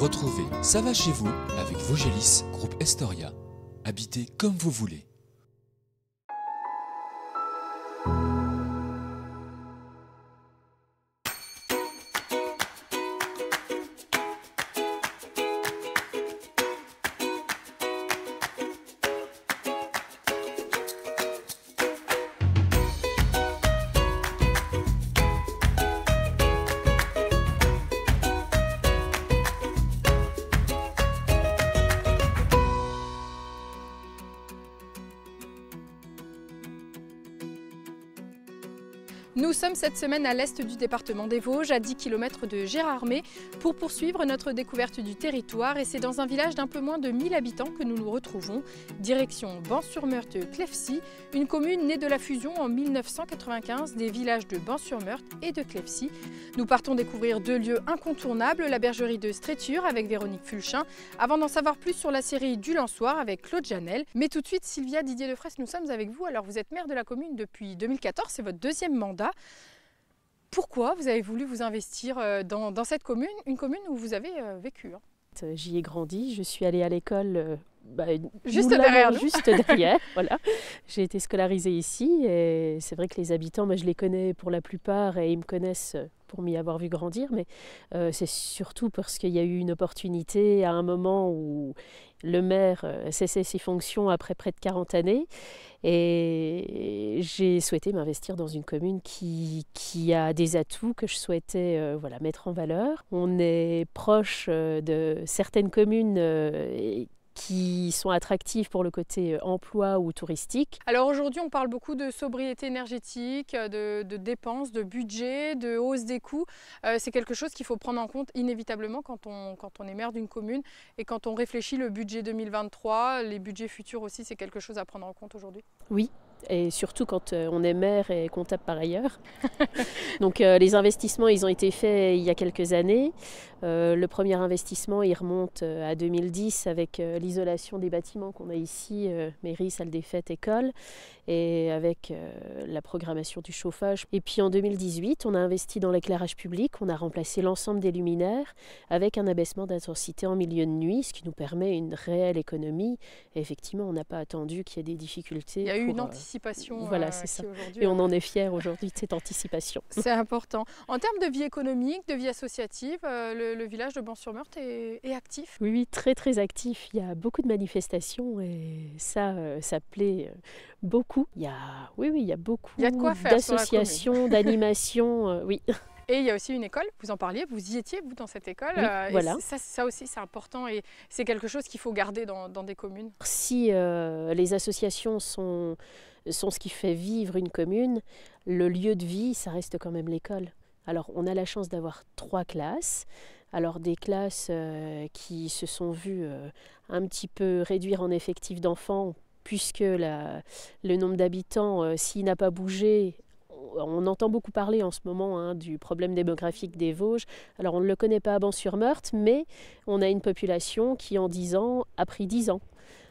Retrouvez Ça va chez vous avec Vogelis, groupe Estoria. Habitez comme vous voulez. Nous sommes cette semaine à l'est du département des Vosges, à 10 km de Gérardmer, pour poursuivre notre découverte du territoire. Et c'est dans un village d'un peu moins de 1000 habitants que nous nous retrouvons. Direction Ban-sur-Meurthe-Clefcy, une commune née de la fusion en 1995 des villages de Ban-sur-Meurthe et de Clefcy. Nous partons découvrir deux lieux incontournables, la bergerie de Stréture avec Véronique Fulchin, avant d'en savoir plus sur la série du Lançoir avec Claude Janel. Mais tout de suite, Sylvia Didier-Defraisse, nous sommes avec vous. Alors vous êtes maire de la commune depuis 2014, c'est votre deuxième mandat. Pourquoi vous avez voulu vous investir dans cette commune, une commune où vous avez vécu? J'y ai grandi, je suis allée à l'école juste derrière nous. Juste derrière, voilà. J'ai été scolarisée ici et c'est vrai que les habitants, je les connais pour la plupart et ils me connaissent pour m'y avoir vu grandir, mais c'est surtout parce qu'il y a eu une opportunité à un moment où le maire cessait ses fonctions après près de 40 années et j'ai souhaité m'investir dans une commune qui a des atouts que je souhaitais mettre en valeur. On est proche de certaines communes qui sont attractives pour le côté emploi ou touristique. Alors aujourd'hui, on parle beaucoup de sobriété énergétique, de dépenses, de budget, de hausse des coûts. C'est quelque chose qu'il faut prendre en compte inévitablement quand on est maire d'une commune et quand on réfléchit le budget 2023, les budgets futurs aussi, c'est quelque chose à prendre en compte aujourd'hui. Oui. Et surtout quand on est maire et comptable par ailleurs. Donc les investissements, ils ont été faits il y a quelques années. Le premier investissement, il remonte à 2010 avec l'isolation des bâtiments qu'on a ici, mairie, salle des fêtes, école, et avec la programmation du chauffage. Et puis en 2018, on a investi dans l'éclairage public, on a remplacé l'ensemble des luminaires avec un abaissement d'intensité en milieu de nuit, ce qui nous permet une réelle économie. Et effectivement, on n'a pas attendu qu'il y ait des difficultés. Il y a eu une anticipation. Voilà, c'est ça. Et on en est fiers aujourd'hui de cette anticipation. C'est important. En termes de vie économique, de vie associative, le village de Ban-sur-Meurthe est actif? Oui, très très actif. Il y a beaucoup de manifestations et ça plaît beaucoup. Il y a beaucoup d'associations, d'animations. Oui. Et il y a aussi une école, vous en parliez, vous y étiez, vous, dans cette école. Oui, voilà. Ça aussi, c'est important et c'est quelque chose qu'il faut garder dans des communes. Si les associations sont ce qui fait vivre une commune, le lieu de vie, ça reste quand même l'école. Alors, on a la chance d'avoir 3 classes. Alors, des classes qui se sont vues un petit peu réduire en effectif d'enfants, puisque le nombre d'habitants, s'il n'a pas bougé, on entend beaucoup parler en ce moment du problème démographique des Vosges. Alors on ne le connaît pas à Ban-sur-Meurthe, mais on a une population qui en 10 ans a pris 10 ans.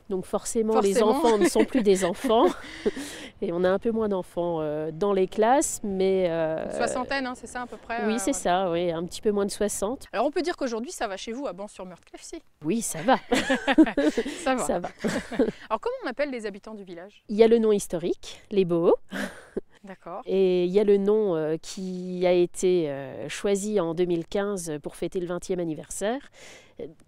Donc forcément. Les enfants ne sont plus des enfants. Et on a un peu moins d'enfants dans les classes. Mais, une soixantaine, c'est ça à peu près? Oui, c'est ça, oui, un petit peu moins de 60. Alors on peut dire qu'aujourd'hui ça va chez vous à Ban-sur-Meurthe-Clefcy? Oui, ça va. Ça va. Ça va. Alors comment on appelle les habitants du village? Il y a le nom historique, les Bohos. D'accord. Et il y a le nom qui a été choisi en 2015 pour fêter le 20e anniversaire,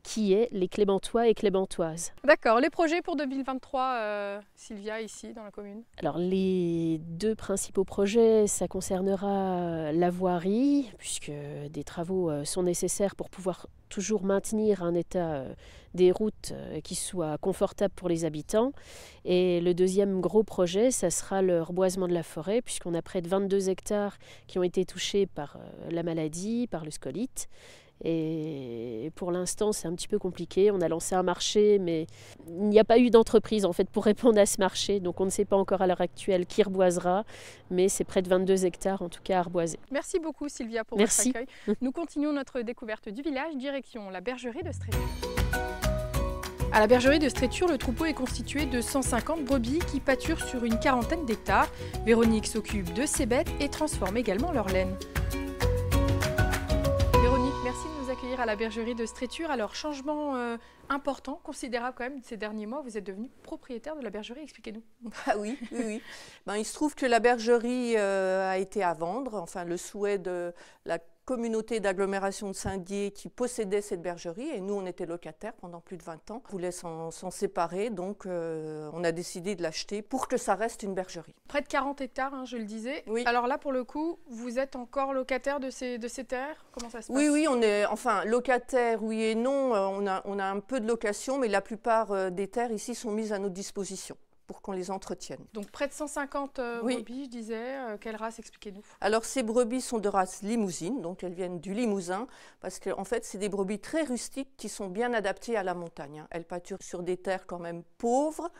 qui est les Clémentois et Clémentoises. D'accord. Les projets pour 2023, Sylvia, ici dans la commune? Alors les 2 principaux projets, ça concernera la voirie, puisque des travaux sont nécessaires pour pouvoir toujours maintenir un état des routes qui soit confortable pour les habitants. Et le deuxième gros projet, ça sera le reboisement de la forêt, puisqu'on a près de 22 hectares qui ont été touchés par la maladie, par le scolite. Et pour l'instant, c'est un petit peu compliqué. On a lancé un marché, mais il n'y a pas eu d'entreprise en fait pour répondre à ce marché. Donc on ne sait pas encore à l'heure actuelle qui reboisera, mais c'est près de 22 hectares en tout cas à reboiser. Merci beaucoup Sylvia pour votre accueil. Nous continuons notre découverte du village, direction la bergerie de Stréture. À la bergerie de Stréture, le troupeau est constitué de 150 brebis qui pâturent sur une quarantaine d'hectares. Véronique s'occupe de ces bêtes et transforme également leur laine. Véronique, merci de nous accueillir à la bergerie de Stréture. Alors, changement important, considérable quand même ces derniers mois, vous êtes devenu propriétaire de la bergerie, expliquez-nous. Ah oui, oui, oui. Ben, il se trouve que la bergerie a été à vendre, enfin le souhait de la communauté d'agglomération de Saint-Dié qui possédait cette bergerie, et nous on était locataires pendant plus de 20 ans, on voulait s'en séparer, donc on a décidé de l'acheter pour que ça reste une bergerie. Près de 40 hectares, hein, je le disais. Oui. Alors là, pour le coup, vous êtes encore locataire de ces terres? Comment ça se passe? Oui, oui, on est enfin locataire, oui et non, on a un peu de location, mais la plupart des terres ici sont mises à notre disposition pour qu'on les entretienne. Donc près de 150 oui. brebis, je disais. Quelle race, expliquez-nous? Alors ces brebis sont de race limousine, donc elles viennent du Limousin, parce qu'en fait c'est des brebis très rustiques qui sont bien adaptées à la montagne. Elles pâturent sur des terres quand même pauvres,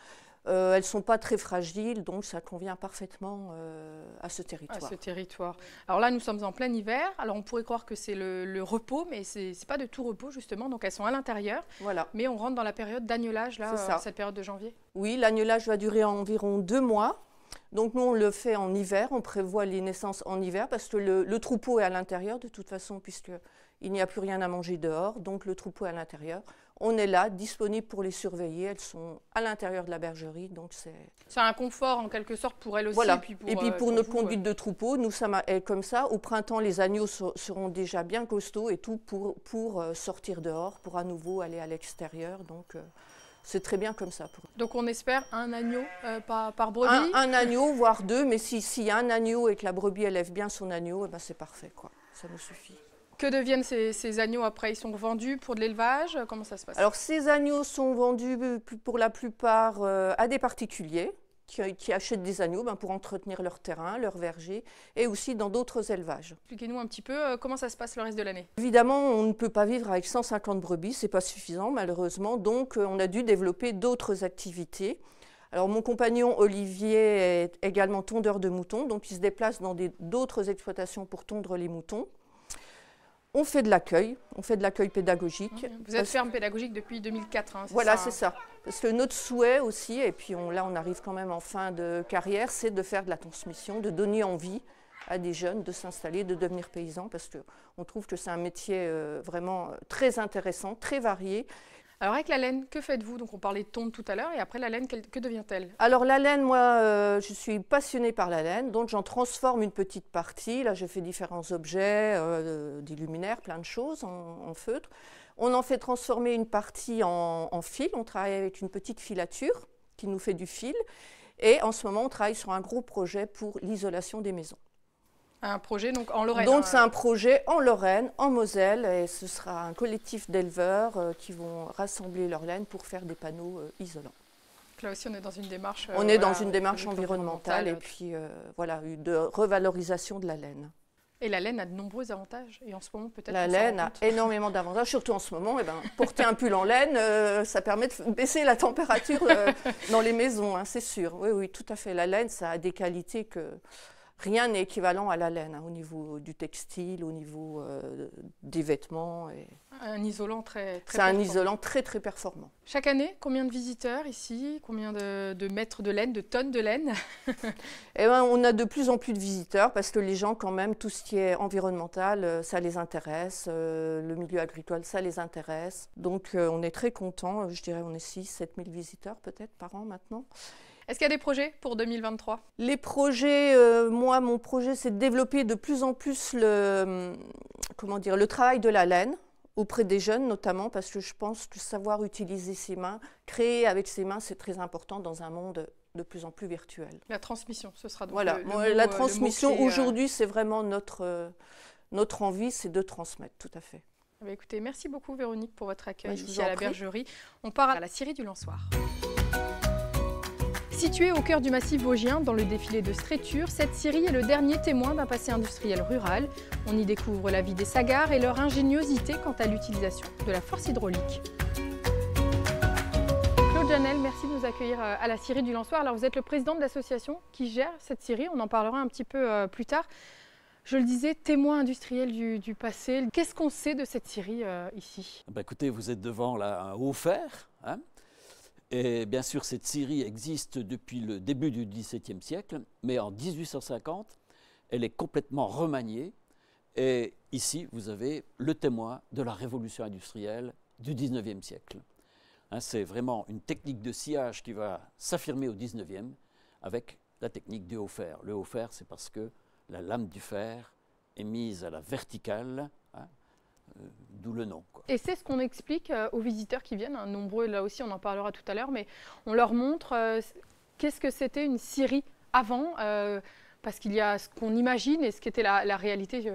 elles ne sont pas très fragiles, donc ça convient parfaitement à ce territoire. À ce territoire. Alors là, nous sommes en plein hiver. Alors on pourrait croire que c'est le repos, mais ce n'est pas de tout repos justement. Donc elles sont à l'intérieur. Voilà. Mais on rentre dans la période d'agnelage, là, cette période de janvier. Oui, l'agnelage va durer environ 2 mois. Donc nous, on le fait en hiver. On prévoit les naissances en hiver parce que le troupeau est à l'intérieur de toute façon, puisqu'il n'y a plus rien à manger dehors. Donc le troupeau est à l'intérieur. On est là, disponible pour les surveiller. Elles sont à l'intérieur de la bergerie, donc c'est un confort en quelque sorte pour elles aussi. Voilà. Et puis pour notre conduite de troupeau, nous sommes comme ça. Au printemps, les agneaux seront déjà bien costauds et tout pour sortir dehors, pour à nouveau aller à l'extérieur. Donc c'est très bien comme ça. Donc on espère un agneau par brebis. Un agneau, voire 2, mais s'il y a un agneau et que la brebis élève bien son agneau, eh ben c'est parfait, quoi. Ça nous suffit. Que deviennent ces agneaux après? Ils sont vendus pour de l'élevage? Comment ça se passe? Alors ces agneaux sont vendus pour la plupart à des particuliers qui achètent des agneaux pour entretenir leur terrain, leur verger, et aussi dans d'autres élevages. Expliquez-nous un petit peu comment ça se passe le reste de l'année. Évidemment, on ne peut pas vivre avec 150 brebis, ce n'est pas suffisant malheureusement, donc on a dû développer d'autres activités. Alors mon compagnon Olivier est également tondeur de moutons, donc il se déplace dans d'autres exploitations pour tondre les moutons. On fait de l'accueil pédagogique. Vous êtes ferme pédagogique depuis 2004, hein, voilà, c'est ça. Parce que notre souhait aussi, et puis là on arrive quand même en fin de carrière, c'est de faire de la transmission, de donner envie à des jeunes de s'installer, de devenir paysans, parce qu'on trouve que c'est un métier vraiment très intéressant, très varié. Alors avec la laine, que faites-vous? Donc on parlait de tonte tout à l'heure, et après la laine, que devient-elle? Alors la laine, moi je suis passionnée par la laine, donc j'en transforme une petite partie. Là je fais différents objets, des luminaires, plein de choses en feutre. On en fait transformer une partie en fil, on travaille avec une petite filature qui nous fait du fil. Et en ce moment on travaille sur un gros projet pour l'isolation des maisons. Un projet donc en Lorraine. Donc c'est un projet en Lorraine, en Moselle, et ce sera un collectif d'éleveurs qui vont rassembler leur laine pour faire des panneaux isolants. Là aussi on est dans une démarche. On est dans une démarche environnementale et puis voilà, de revalorisation de la laine. Et la laine a de nombreux avantages, et en ce moment peut-être. La laine a énormément d'avantages, surtout en ce moment. Porter un pull en laine, ça permet de baisser la température dans les maisons, hein, c'est sûr. Oui, oui, tout à fait. La laine, ça a des qualités que rien n'est équivalent à la laine, hein, au niveau du textile, au niveau des vêtements. Un isolant très c'est un isolant très très performant. Chaque année, combien de visiteurs ici? Combien de mètres de laine, de tonnes de laine? On a de plus en plus de visiteurs parce que les gens, quand même, tout ce qui est environnemental, ça les intéresse. Le milieu agricole, ça les intéresse. Donc on est très contents. Je dirais on est 6-7 000 visiteurs peut-être par an maintenant. Est-ce qu'il y a des projets pour 2023? Les projets, mon projet, c'est de développer de plus en plus le travail de la laine auprès des jeunes notamment, parce que je pense que savoir utiliser ses mains, créer avec ses mains, c'est très important dans un monde de plus en plus virtuel. La transmission, ce sera donc voilà, la transmission aujourd'hui, c'est vraiment notre envie, c'est de transmettre, tout à fait. Écoutez, merci beaucoup Véronique pour votre accueil ici à la bergerie. On part à la scierie du Lançoir. Située au cœur du massif vosgien, dans le défilé de Stréture, cette scierie est le dernier témoin d'un passé industriel rural. On y découvre la vie des sagars et leur ingéniosité quant à l'utilisation de la force hydraulique. Claude Janel, merci de nous accueillir à la scierie du Lançoir. Alors vous êtes le président de l'association qui gère cette scierie, on en parlera un petit peu plus tard. Je le disais, témoin industriel du passé. Qu'est-ce qu'on sait de cette scierie ici? Écoutez, vous êtes devant là, un haut fer, hein. Et bien sûr, cette scierie existe depuis le début du XVIIe siècle, mais en 1850, elle est complètement remaniée Et ici, vous avez le témoin de la révolution industrielle du 19e siècle. Hein, c'est vraiment une technique de sciage qui va s'affirmer au 19e avec la technique du haut fer. Le haut fer, c'est parce que la lame du fer est mise à la verticale, hein, d'où le nom, quoi. Et c'est ce qu'on explique aux visiteurs qui viennent, hein, nombreux, là aussi on en parlera tout à l'heure, mais on leur montre qu'est-ce que c'était une scierie avant, parce qu'il y a ce qu'on imagine et ce qu'était la réalité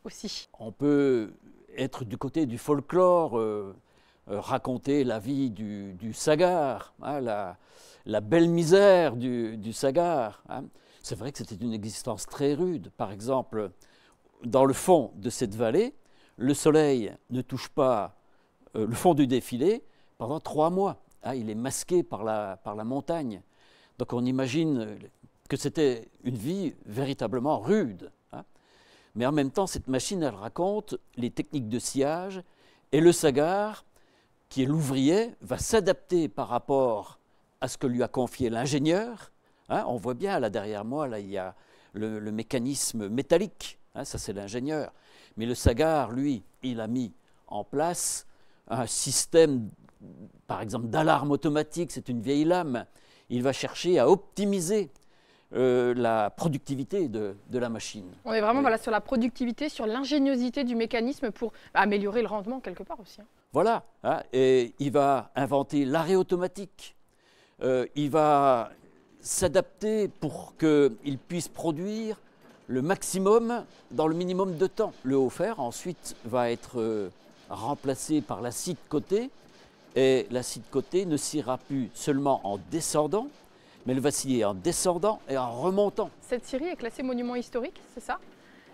aussi. On peut être du côté du folklore, raconter la vie du Sagar, hein, la belle misère du Sagar. Hein. C'est vrai que c'était une existence très rude. Par exemple, dans le fond de cette vallée, le soleil ne touche pas le fond du défilé pendant 3 mois. Hein, il est masqué par la montagne. Donc on imagine que c'était une vie véritablement rude. Hein. Mais en même temps, cette machine, elle raconte les techniques de sciage, et le Sagar, qui est l'ouvrier, va s'adapter par rapport à ce que lui a confié l'ingénieur. Hein, on voit bien, là derrière moi, là, il y a le mécanisme métallique. Hein, ça, c'est l'ingénieur. Mais le Sagar, lui, il a mis en place un système, par exemple, d'alarme automatique. C'est une vieille lame. Il va chercher à optimiser la productivité de la machine. On est vraiment voilà, sur la productivité, sur l'ingéniosité du mécanisme pour améliorer le rendement quelque part aussi. Hein. Voilà, hein, et il va inventer l'arrêt automatique. Il va s'adapter pour qu'il puisse produire le maximum dans le minimum de temps. Le haut fer, ensuite, va être remplacé par la scie de côté, et la scie de côté ne sciera plus seulement en descendant, mais elle va scier en descendant et en remontant. Cette scierie est classée monument historique, c'est ça ?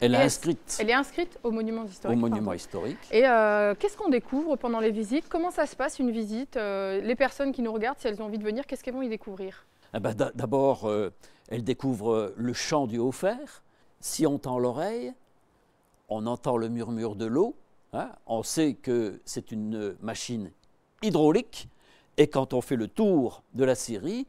Elle est inscrite. Elle est inscrite aux monuments historiques. Aux monuments historiques. Et qu'est-ce qu'on découvre pendant les visites ? Comment ça se passe une visite ? Les personnes qui nous regardent, si elles ont envie de venir, qu'est-ce qu'elles vont y découvrir ? Eh ben, d'abord, elles découvrent le chant du haut fer. Si on tend l'oreille, on entend le murmure de l'eau. Hein, on sait que c'est une machine hydraulique. Et quand on fait le tour de la scierie,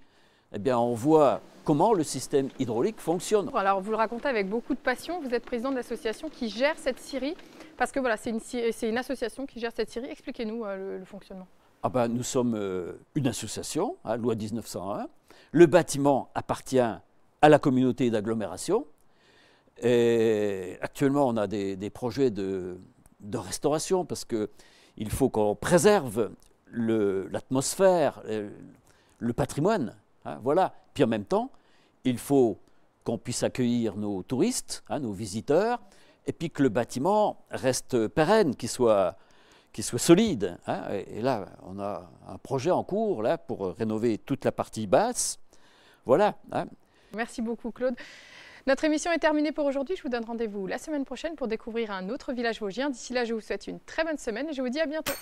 eh bien, on voit comment le système hydraulique fonctionne. Alors, vous le racontez avec beaucoup de passion. Vous êtes président de l'association qui gère cette scierie. Parce que voilà, c'est une association qui gère cette scierie. Expliquez-nous le fonctionnement. Ah ben, nous sommes une association, hein, loi 1901. Le bâtiment appartient à la communauté d'agglomération. Et actuellement, on a des projets de restauration parce qu'il faut qu'on préserve l'atmosphère, le patrimoine. Hein, voilà. Puis en même temps, il faut qu'on puisse accueillir nos touristes, hein, nos visiteurs, et puis que le bâtiment reste pérenne, qu'il soit solide. Hein. Et là, on a un projet en cours là, pour rénover toute la partie basse. Voilà. Hein. Merci beaucoup, Claude. Notre émission est terminée pour aujourd'hui. Je vous donne rendez-vous la semaine prochaine pour découvrir un autre village vosgien. D'ici là, je vous souhaite une très bonne semaine et je vous dis à bientôt.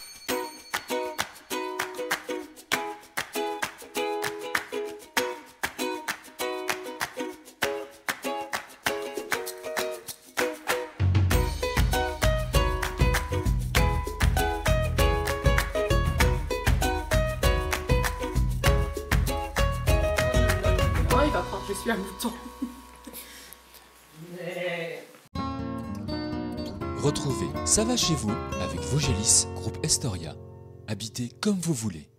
Il va croire que je suis un mouton. Retrouvez Ça va chez vous avec Vosgelis, groupe Estoria. Habitez comme vous voulez.